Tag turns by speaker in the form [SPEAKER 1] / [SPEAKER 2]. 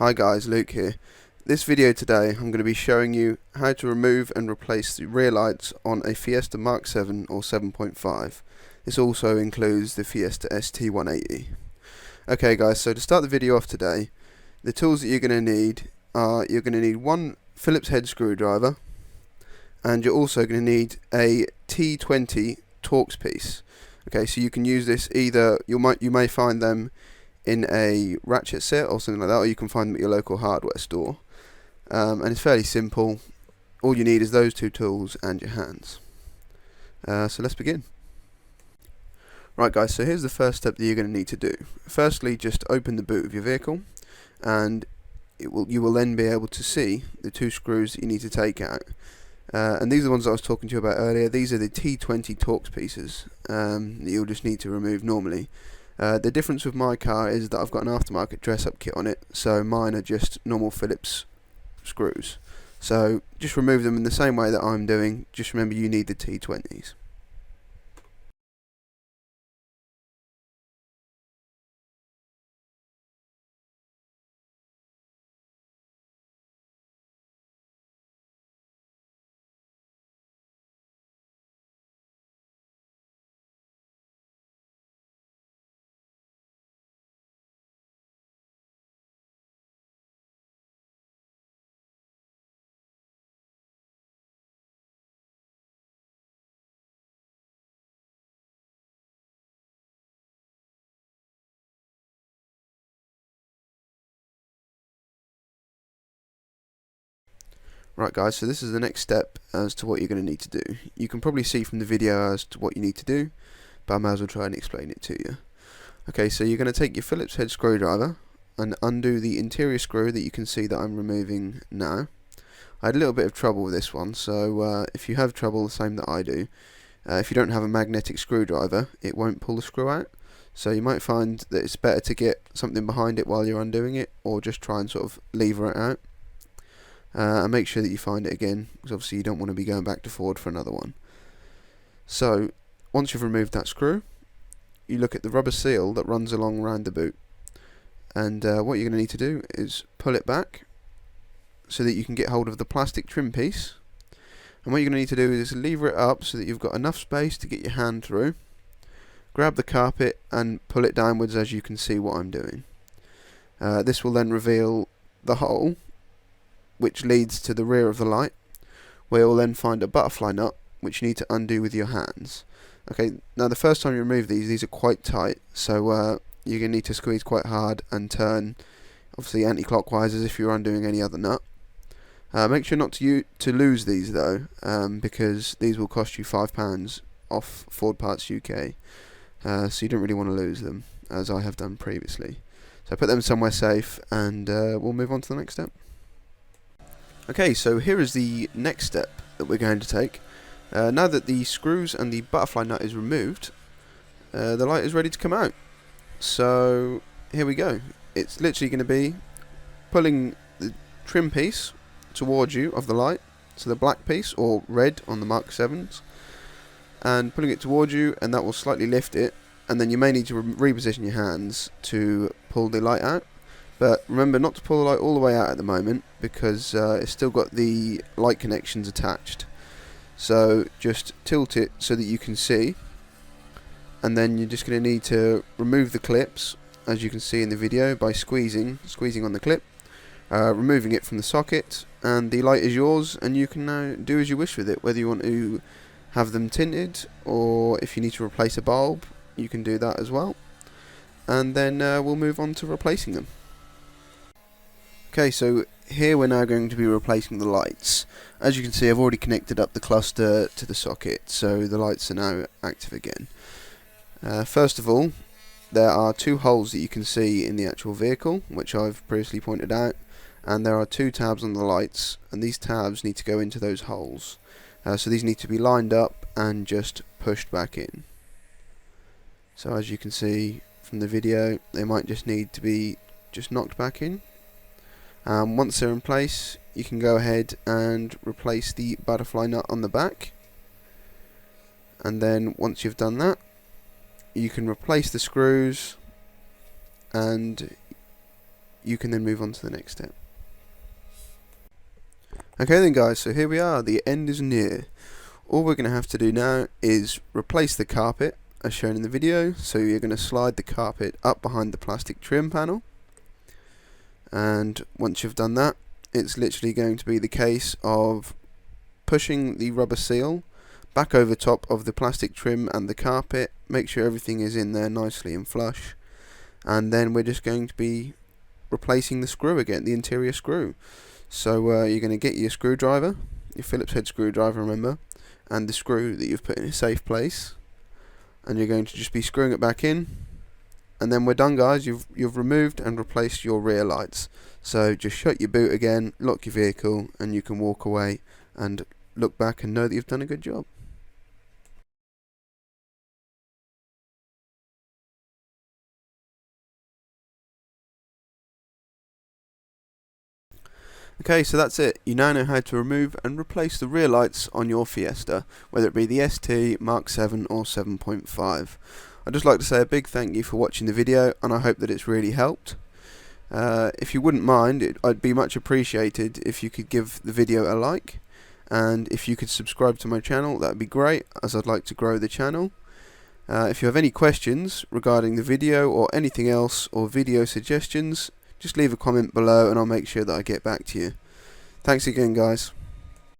[SPEAKER 1] Hi guys, Luke here. This video today I'm going to be showing you how to remove and replace the rear lights on a Fiesta mk7 or 7.5. This also includes the Fiesta ST180. Okay guys, so to start the video off today, the tools that you're going to need are one Phillips head screwdriver, and you're also going to need a T20 Torx piece. Okay, so you can use this either, you may find them in a ratchet set or something like that, or you can find them at your local hardware store. And it's fairly simple. All you need is those two tools and your hands. So let's begin. Right guys, so here's the first step that you're going to need to do. Firstly, just open the boot of your vehicle, and you will then be able to see the two screws that you need to take out. And these are the ones I was talking to you about earlier. These are the T20 Torx pieces that you'll just need to remove normally. The difference with my car is that I've got an aftermarket dress-up kit on it, so mine are just normal Phillips screws. So just remove them in the same way that I'm doing. Just remember, you need the T20s. Right guys, so this is the next step as to what you're going to need to do. You can probably see from the video as to what you need to do, but I might as well try and explain it to you. Okay, so you're going to take your Phillips head screwdriver and undo the interior screw that you can see that I'm removing now. I had a little bit of trouble with this one, so if you have trouble the same that I do, if you don't have a magnetic screwdriver, it won't pull the screw out. So you might find that it's better to get something behind it while you're undoing it, or just try and sort of lever it out. And make sure that you find it again, because obviously you don't want to be going back to forward for another one. So once you've removed that screw, you look at the rubber seal that runs along around the boot, and what you're going to need to do is pull it back so that you can get hold of the plastic trim piece. And what you're going to need to do is lever it up so that you've got enough space to get your hand through. Grab the carpet and pull it downwards, as you can see what I'm doing. This will then reveal the hole which leads to the rear of the light, where you'll then find a butterfly nut which you need to undo with your hands. Okay, now the first time you remove these are quite tight, so you're going to need to squeeze quite hard and turn obviously anti-clockwise as if you're undoing any other nut. Make sure not to lose these though, because these will cost you £5 off Ford Parts UK, so you don't really want to lose them, as I have done previously. So put them somewhere safe, and we'll move on to the next step. Okay, so here is the next step that we're going to take. Now that the screws and the butterfly nut is removed, the light is ready to come out. So here we go. It's literally going to be pulling the trim piece towards you of the light, so the black piece, or red on the Mark 7s, and pulling it towards you, and that will slightly lift it, and then you may need to reposition your hands to pull the light out. But remember not to pull the light all the way out at the moment, because it's still got the light connections attached. So just tilt it so that you can see, and then you're just going to need to remove the clips, as you can see in the video, by squeezing on the clip, removing it from the socket, and the light is yours, and you can now do as you wish with it, whether you want to have them tinted, or if you need to replace a bulb, you can do that as well. And then we'll move on to replacing them. Okay, so here we're now going to be replacing the lights. As you can see, I've already connected up the cluster to the socket, so the lights are now active again. First of all, there are two holes that you can see in the actual vehicle, which I've previously pointed out, and there are two tabs on the lights, and these tabs need to go into those holes. So these need to be lined up and just pushed back in. So as you can see from the video, they might just need to be just knocked back in. Once they're in place, you can go ahead and replace the butterfly nut on the back, and then once you've done that, you can replace the screws, and you can then move on to the next step. Okay then guys, so here we are, the end is near. All we're going to have to do now is replace the carpet as shown in the video. So you're going to slide the carpet up behind the plastic trim panel, and once you've done that, it's literally going to be the case of pushing the rubber seal back over top of the plastic trim and the carpet, make sure everything is in there nicely and flush, and then we're just going to be replacing the screw again, the interior screw. So you're going to get your screwdriver, your Phillips head screwdriver, remember, and the screw that you've put in a safe place, and you're going to just be screwing it back in, and then we're done guys. You've removed and replaced your rear lights. So just shut your boot again, lock your vehicle, and you can walk away and look back and know that you've done a good job. Okay, so that's it. You now know how to remove and replace the rear lights on your Fiesta, whether it be the ST, Mark 7 or 7.5. I'd just like to say a big thank you for watching the video, and I hope that it's really helped. If you wouldn't mind, I'd be much appreciated if you could give the video a like, and if you could subscribe to my channel, that would be great, as I'd like to grow the channel. If you have any questions regarding the video or anything else, or video suggestions, just leave a comment below and I'll make sure that I get back to you. Thanks again guys.